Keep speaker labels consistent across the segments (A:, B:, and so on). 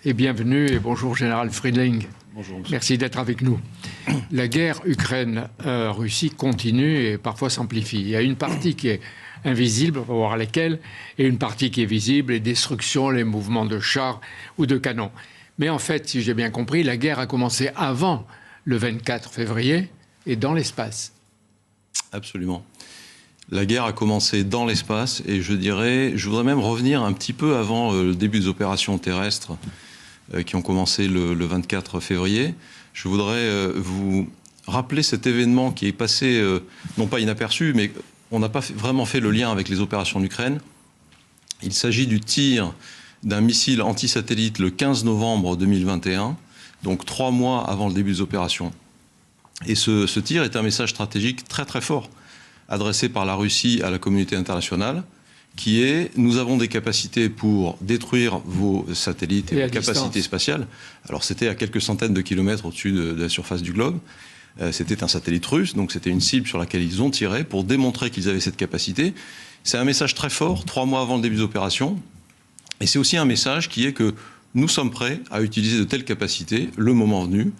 A: et bienvenue et bonjour Général Friedling.
B: Bonjour, monsieur.
A: Merci d'être avec nous. La guerre Ukraine-Russie continue et parfois s'amplifie. Il y a une partie qui est invisible, on va voir laquelle, et une partie qui est visible, les destructions, les mouvements de chars ou de canons. Mais en fait, si j'ai bien compris, la guerre a commencé avant le 24 février et dans l'espace.
B: Absolument. La guerre a commencé dans l'espace et je voudrais même revenir un petit peu avant le début des opérations terrestres qui ont commencé le 24 février. Je voudrais vous rappeler cet événement qui est passé, non pas inaperçu, mais on n'a pas vraiment fait le lien avec les opérations en Ukraine. Il s'agit du tir d'un missile anti-satellite le 15 novembre 2021, donc 3 mois avant le début des opérations. Et ce tir est un message stratégique très très fort, adressé par la Russie à la communauté internationale, qui est « nous avons des capacités pour détruire vos satellites et vos capacités spatiales ». Alors c'était à quelques centaines de kilomètres au-dessus de la surface du globe. C'était un satellite russe, donc c'était une cible sur laquelle ils ont tiré pour démontrer qu'ils avaient cette capacité. C'est un message très fort, 3 mois avant le début des opérations. Et c'est aussi un message qui est que nous sommes prêts à utiliser de telles capacités, le moment venu,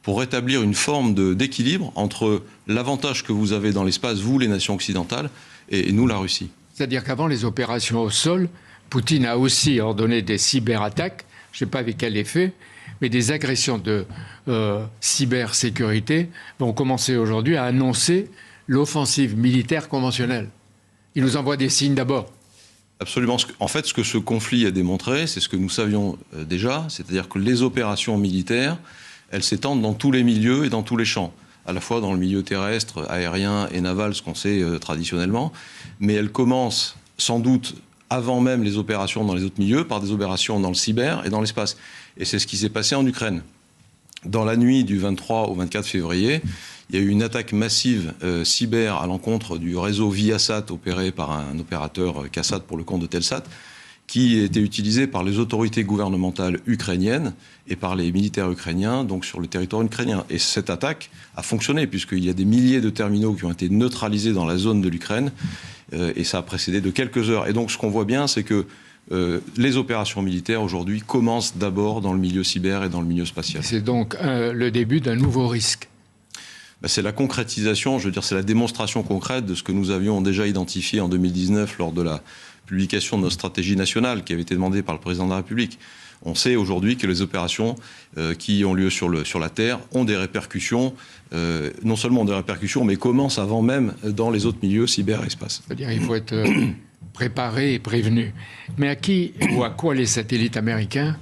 B: pour rétablir une forme d'équilibre entre l'avantage que vous avez dans l'espace, vous, les nations occidentales, et nous, la Russie.
A: C'est-à-dire qu'avant les opérations au sol, Poutine a aussi ordonné des cyberattaques, je ne sais pas avec quel effet, mais des agressions de cybersécurité vont commencer aujourd'hui à annoncer l'offensive militaire conventionnelle. Il nous envoie des signes d'abord.
B: Absolument. En fait, ce que ce conflit a démontré, c'est ce que nous savions déjà, c'est-à-dire que les opérations militaires, elles s'étendent dans tous les milieux et dans tous les champs, à la fois dans le milieu terrestre, aérien et naval, ce qu'on sait traditionnellement, mais elles commencent sans doute avant même les opérations dans les autres milieux, par des opérations dans le cyber et dans l'espace. Et c'est ce qui s'est passé en Ukraine. Dans la nuit du 23 au 24 février, il y a eu une attaque massive cyber à l'encontre du réseau Viasat opéré par un opérateur Kassat pour le compte de Telsat, qui était utilisé par les autorités gouvernementales ukrainiennes et par les militaires ukrainiens, donc sur le territoire ukrainien. Et cette attaque a fonctionné, puisqu'il y a des milliers de terminaux qui ont été neutralisés dans la zone de l'Ukraine, et ça a précédé de quelques heures. Et donc ce qu'on voit bien, c'est que les opérations militaires aujourd'hui commencent d'abord dans le milieu cyber et dans le milieu spatial.
A: C'est donc le début d'un nouveau risque.
B: C'est la concrétisation, je veux dire, c'est la démonstration concrète de ce que nous avions déjà identifié en 2019 lors de la publication de notre stratégie nationale qui avait été demandée par le président de la République. On sait aujourd'hui que les opérations qui ont lieu sur la Terre ont des répercussions, non seulement ont des répercussions, mais commencent avant même dans les autres milieux cyber et espace.
A: C'est-à-dire qu'il faut être préparé et prévenu. Mais à qui ou à quoi les satellites américains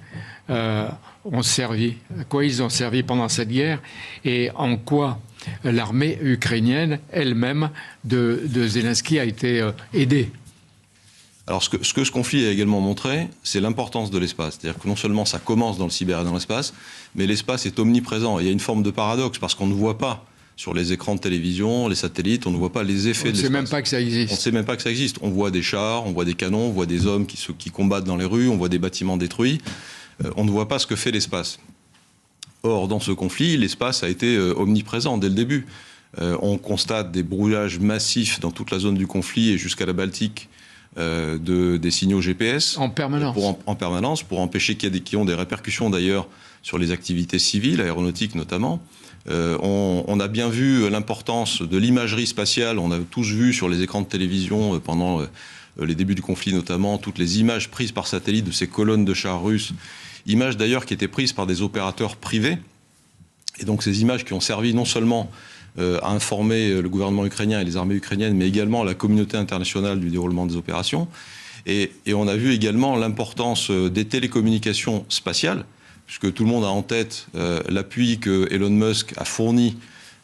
A: ont servi? À quoi ils ont servi pendant cette guerre? Et en quoi l'armée ukrainienne elle-même de Zelensky a été aidée?
B: Alors ce que ce conflit a également montré, c'est l'importance de l'espace. C'est-à-dire que non seulement ça commence dans le cyber et dans l'espace, mais l'espace est omniprésent. Et il y a une forme de paradoxe, parce qu'on ne voit pas sur les écrans de télévision, les satellites, on ne voit pas les effets de l'espace.
A: On ne sait même pas que ça existe.
B: On ne sait même pas que ça existe. On voit des chars, on voit des canons, on voit des hommes qui combattent dans les rues, on voit des bâtiments détruits. On ne voit pas ce que fait l'espace. Or, dans ce conflit, l'espace a été omniprésent dès le début. On constate des brouillages massifs dans toute la zone du conflit et jusqu'à la Baltique, des signaux GPS
A: en permanence,
B: en permanence pour empêcher qui ont des répercussions d'ailleurs sur les activités civiles, aéronautiques notamment. On a bien vu l'importance de l'imagerie spatiale. On a tous vu sur les écrans de télévision pendant les débuts du conflit notamment toutes les images prises par satellite de ces colonnes de chars russes, images d'ailleurs qui étaient prises par des opérateurs privés. Et donc ces images qui ont servi non seulement à informer le gouvernement ukrainien et les armées ukrainiennes, mais également la communauté internationale du déroulement des opérations. Et on a vu également l'importance des télécommunications spatiales, puisque tout le monde a en tête l'appui que Elon Musk a fourni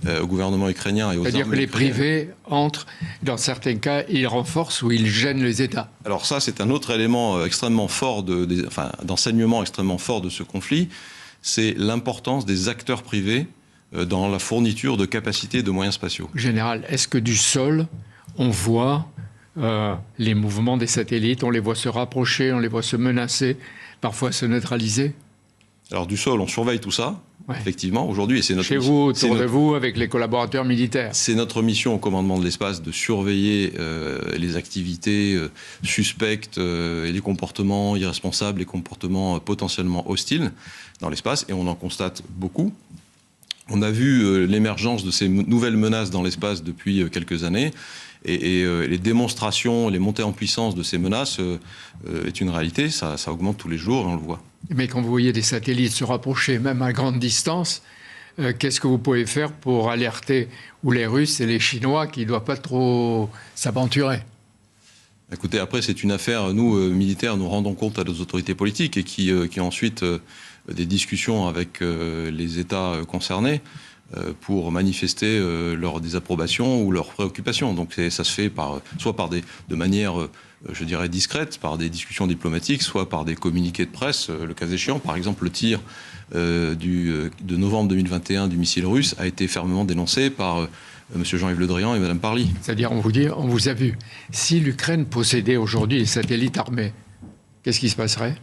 B: au gouvernement ukrainien et aux armées.
A: C'est-à-dire que les privés entrent, dans certains cas, ils renforcent ou ils gênent les États.
B: Alors ça, c'est un autre élément extrêmement fort, d'enseignement extrêmement fort de ce conflit, c'est l'importance des acteurs privés dans la fourniture de capacités de moyens spatiaux.
A: Général, est-ce que du sol, on voit les mouvements des satellites, on les voit se rapprocher, on les voit se menacer, parfois se neutraliser?
B: Alors du sol, on surveille tout ça, effectivement, aujourd'hui. Et c'est notre
A: Chez vous, autour de vous, avec les collaborateurs militaires.
B: C'est notre mission au commandement de l'espace de surveiller les activités suspectes et les comportements irresponsables, les comportements potentiellement hostiles dans l'espace. Et on en constate beaucoup. On a vu l'émergence de ces nouvelles menaces dans l'espace depuis quelques années. Et les démonstrations, les montées en puissance de ces menaces est une réalité. Ça augmente tous les jours et on le voit.
A: Mais quand vous voyez des satellites se rapprocher, même à grande distance, qu'est-ce que vous pouvez faire pour alerter ou les Russes et les Chinois qui ne doivent pas trop s'aventurer?
B: Écoutez, après, c'est une affaire, nous, militaires, nous rendons compte à nos autorités politiques et qui ensuite des discussions avec les États concernés pour manifester leur désapprobation ou leur préoccupation. Donc ça se fait soit de manière, je dirais, discrète, par des discussions diplomatiques, soit par des communiqués de presse, le cas échéant. Par exemple, le tir de novembre 2021 du missile russe a été fermement dénoncé par M. Jean-Yves Le Drian et Mme Parly.
A: C'est-à-dire, on vous a vu. Si l'Ukraine possédait aujourd'hui des satellites armés, qu'est-ce qui se passerait ?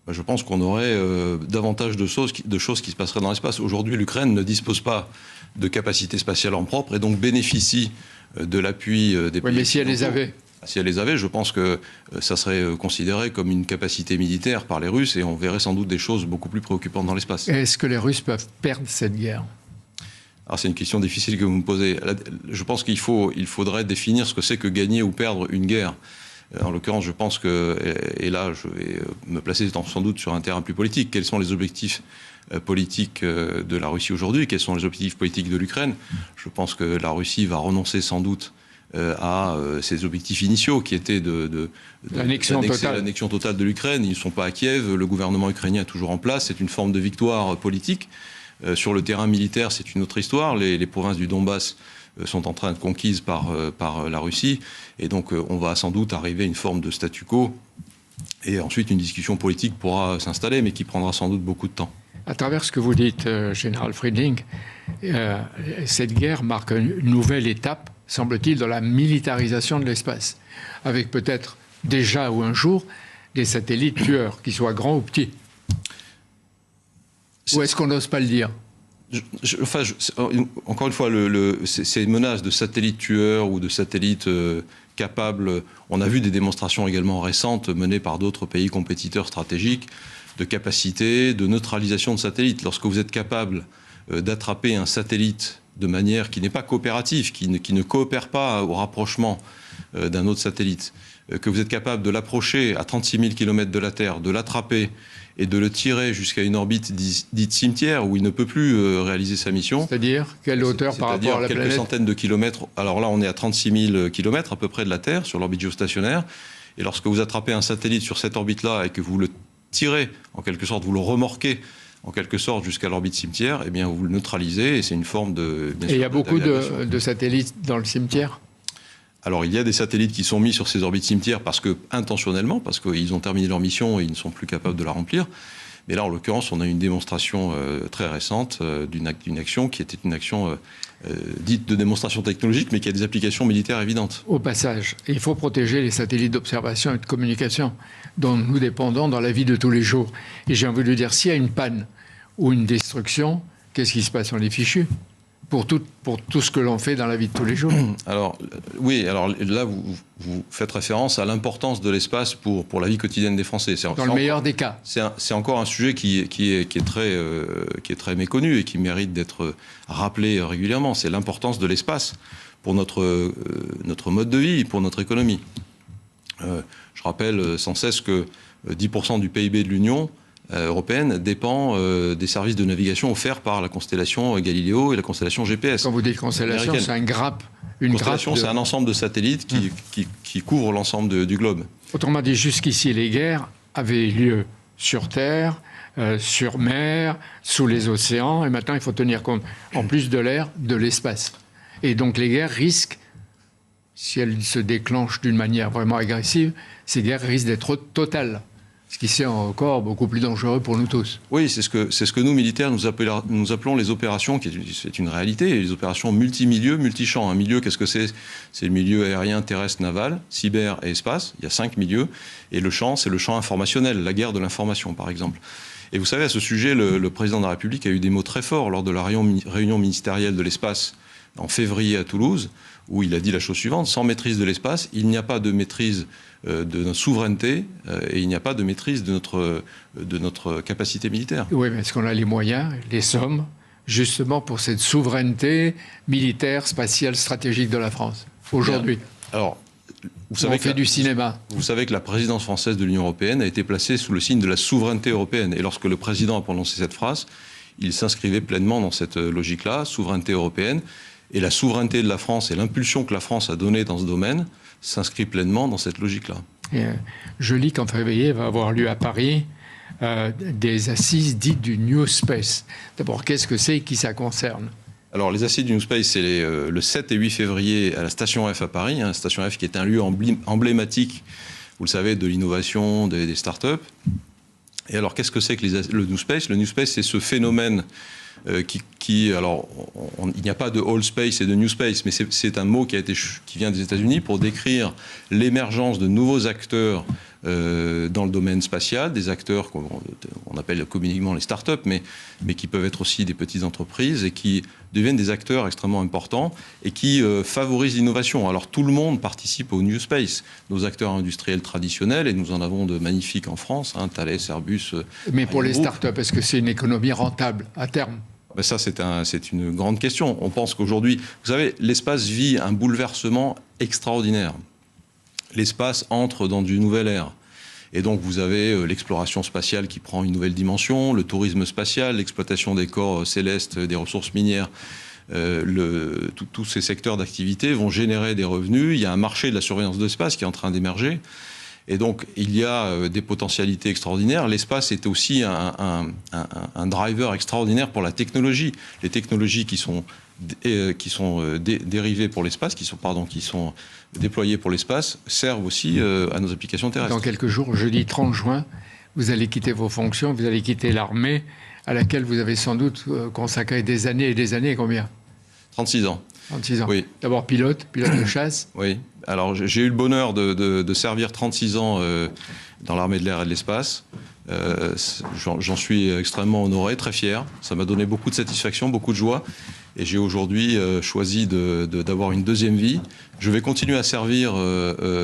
B: Je pense qu'on aurait davantage de choses qui se passeraient dans l'espace. Aujourd'hui, l'Ukraine ne dispose pas de capacités spatiales en propre et donc bénéficie de l'appui des pays.
A: Oui, mais si elle les avait ?
B: Si elle les avait, je pense que ça serait considéré comme une capacité militaire par les Russes et on verrait sans doute des choses beaucoup plus préoccupantes dans l'espace.
A: Est-ce que les Russes peuvent perdre cette guerre ?
B: Alors c'est une question difficile que vous me posez. Je pense qu'il faudrait définir ce que c'est que gagner ou perdre une guerre. En l'occurrence, je pense que, et là je vais me placer sans doute sur un terrain plus politique, quels sont les objectifs politiques de la Russie aujourd'hui, quels sont les objectifs politiques de l'Ukraine. Je pense que la Russie va renoncer sans doute à ses objectifs initiaux qui étaient
A: l'annexion
B: totale de l'Ukraine. Ils ne sont pas à Kiev, le gouvernement ukrainien est toujours en place, c'est une forme de victoire politique. Sur le terrain militaire, c'est une autre histoire. Les provinces du Donbass sont en train d'être conquises par la Russie. Et donc, on va sans doute arriver à une forme de statu quo. Et ensuite, une discussion politique pourra s'installer, mais qui prendra sans doute beaucoup de temps.
A: À travers ce que vous dites, Général Friedling, cette guerre marque une nouvelle étape, semble-t-il, dans la militarisation de l'espace. Avec peut-être déjà ou un jour des satellites tueurs, qu'ils soient grands ou petits. Ou est-ce qu'on n'ose pas le dire ?
B: Encore une fois, ces menaces de satellites tueurs ou de satellites capables, on a vu des démonstrations également récentes menées par d'autres pays compétiteurs stratégiques de capacité de neutralisation de satellites. Lorsque vous êtes capable d'attraper un satellite de manière qui n'est pas coopérative, qui ne coopère pas au rapprochement d'un autre satellite, que vous êtes capable de l'approcher à 36 000 km de la Terre, de l'attraper et de le tirer jusqu'à une orbite dite cimetière où il ne peut plus réaliser sa mission.
A: C'est-à-dire quelle hauteur par rapport à la planète ?
B: Quelques centaines de kilomètres. Alors là, on est à 36 000 km à peu près de la Terre, sur l'orbite géostationnaire. Et lorsque vous attrapez un satellite sur cette orbite-là et que vous le tirez, en quelque sorte, vous le remorquez en quelque sorte jusqu'à l'orbite cimetière, eh bien vous le neutralisez et c'est une forme de...
A: Et il y a beaucoup de satellites dans le cimetière ?
B: Alors, il y a des satellites qui sont mis sur ces orbites cimetières intentionnellement, parce qu'ils ont terminé leur mission et ils ne sont plus capables de la remplir. Mais là, en l'occurrence, on a une démonstration très récente d'une action qui était une action dite de démonstration technologique, mais qui a des applications militaires évidentes.
A: Au passage, il faut protéger les satellites d'observation et de communication dont nous dépendons dans la vie de tous les jours. Et j'ai envie de dire, s'il y a une panne ou une destruction, qu'est-ce qui se passe ? On est fichus. Pour tout ce que l'on fait dans la vie de tous les jours.
B: Alors, oui, alors là, vous faites référence à l'importance de l'espace pour la vie quotidienne des Français.
A: Dans le meilleur des cas.
B: C'est encore un sujet qui est très méconnu et qui mérite d'être rappelé régulièrement. C'est l'importance de l'espace pour notre mode de vie, pour notre économie. Je rappelle sans cesse que 10% du PIB de l'Union européenne dépend des services de navigation offerts par la constellation Galileo et la constellation GPS.
A: Quand vous dites constellation, c'est une grappe.
B: C'est un ensemble de satellites qui couvrent l'ensemble du globe.
A: Autrement dit, jusqu'ici, les guerres avaient lieu sur Terre, sur mer, sous les océans, et maintenant il faut tenir compte, en plus de l'air, de l'espace. Et donc les guerres risquent, si elles se déclenchent d'une manière vraiment agressive, ces guerres risquent d'être totales. Ce qui c'est encore beaucoup plus dangereux pour nous tous.
B: Oui, c'est ce que nous, militaires, nous appelons les opérations, c'est une réalité, les opérations multimilieux, multichamps. Un milieu, qu'est-ce que c'est ? C'est le milieu aérien, terrestre, naval, cyber et espace. Il y a 5 milieux. Et le champ, c'est le champ informationnel, la guerre de l'information, par exemple. Et vous savez, à ce sujet, le président de la République a eu des mots très forts lors de la réunion ministérielle de l'espace en février à Toulouse, où il a dit la chose suivante: sans maîtrise de l'espace, il n'y a pas de maîtrise de notre souveraineté et il n'y a pas de maîtrise de notre capacité militaire.
A: Oui, mais est-ce qu'on a les moyens, les sommes, justement pour cette souveraineté militaire, spatiale, stratégique de la France, aujourd'hui?
B: Alors, vous savez
A: du cinéma.
B: Vous savez que la présidence française de l'Union européenne a été placée sous le signe de la souveraineté européenne. Et lorsque le président a prononcé cette phrase, il s'inscrivait pleinement dans cette logique-là, souveraineté européenne. Et la souveraineté de la France et l'impulsion que la France a donnée dans ce domaine s'inscrit pleinement dans cette logique-là.
A: Je lis qu'en février va avoir lieu à Paris des assises dites du New Space. D'abord, qu'est-ce que c'est et qui ça concerne?
B: Alors, les assises du New Space, c'est le 7 et 8 février à la Station F à Paris. Station F qui est un lieu emblématique, vous le savez, de l'innovation, des startups. Et alors, qu'est-ce que c'est que le New Space? Le New Space, c'est ce phénomène alors, il n'y a pas de old space et de new space, mais c'est un mot qui vient des États-Unis pour décrire l'émergence de nouveaux acteurs dans le domaine spatial, des acteurs qu'on appelle communément les startups, mais qui peuvent être aussi des petites entreprises et qui deviennent des acteurs extrêmement importants et qui favorisent l'innovation. Alors tout le monde participe au New Space, nos acteurs industriels traditionnels, et nous en avons de magnifiques en France, Thales, Airbus.
A: Mais pour les startups, est-ce que c'est une économie rentable à terme?
B: Ben ça, c'est une grande question. On pense qu'aujourd'hui, vous savez, l'espace vit un bouleversement extraordinaire. L'espace entre dans une nouvelle ère. Et donc, vous avez l'exploration spatiale qui prend une nouvelle dimension, le tourisme spatial, l'exploitation des corps célestes, des ressources minières. Tous ces secteurs d'activité vont générer des revenus. Il y a un marché de la surveillance de l'espace qui est en train d'émerger. Et donc, il y a des potentialités extraordinaires. L'espace est aussi un driver extraordinaire pour la technologie. Les technologies qui sont dérivées pour l'espace, qui sont déployées pour l'espace, servent aussi à nos applications terrestres.
A: Dans quelques jours, jeudi 30 juin, vous allez quitter vos fonctions, vous allez quitter l'armée, à laquelle vous avez sans doute consacré des années et des années. Combien?
B: 36 ans.
A: 36 ans.
B: Oui.
A: D'abord pilote de chasse.
B: Oui. Alors, j'ai eu le bonheur de servir 36 ans dans l'armée de l'air et de l'espace. J'en suis extrêmement honoré, très fier. Ça m'a donné beaucoup de satisfaction, beaucoup de joie. Et j'ai aujourd'hui choisi d'avoir une deuxième vie. Je vais continuer à servir,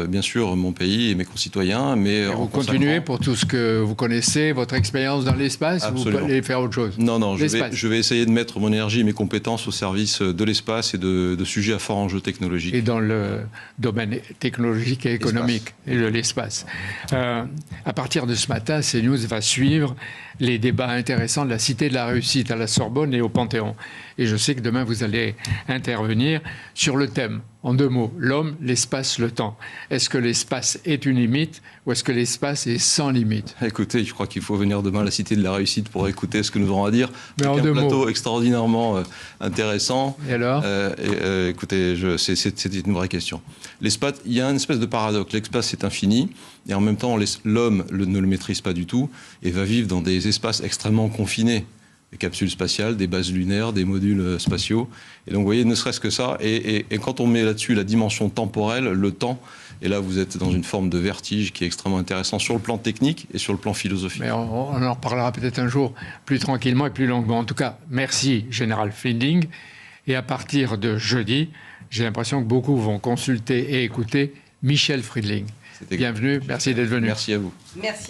B: bien sûr, mon pays et mes concitoyens. Mais
A: vous continuez pour tout ce que vous connaissez, votre expérience dans l'espace, ou vous allez faire autre chose?
B: Non, je vais essayer de mettre mon énergie et mes compétences au service de l'espace et de sujets à fort enjeu technologique.
A: Et dans le domaine technologique et économique et de l'espace. À partir de ce matin, CNews va suivre les débats intéressants de la Cité de la Réussite à la Sorbonne et au Panthéon. Et je sais que demain, vous allez intervenir sur le thème, en deux mots, l'homme, l'espace, le temps. Est-ce que l'espace est une limite ou est-ce que l'espace est sans limite?
B: Écoutez, je crois qu'il faut venir demain à la Cité de la Réussite pour écouter ce que nous aurons à dire.
A: Mais en deux mots.
B: Un plateau extraordinairement intéressant.
A: Et alors
B: écoutez, c'est une vraie question. L'espace, il y a une espèce de paradoxe. L'espace est infini et en même temps, l'homme ne le maîtrise pas du tout et va vivre dans des espaces extrêmement confinés. Des capsules spatiales, des bases lunaires, des modules spatiaux. Et donc, vous voyez, ne serait-ce que ça. Et quand on met là-dessus la dimension temporelle, le temps, et là, vous êtes dans une forme de vertige qui est extrêmement intéressant sur le plan technique et sur le plan philosophique.
A: Mais on en reparlera peut-être un jour plus tranquillement et plus longuement. En tout cas, merci, Général Finding. Et à partir de jeudi, j'ai l'impression que beaucoup vont consulter et écouter Michel Friedling. Bienvenue, merci d'être venu.
B: Merci à vous.
C: Merci.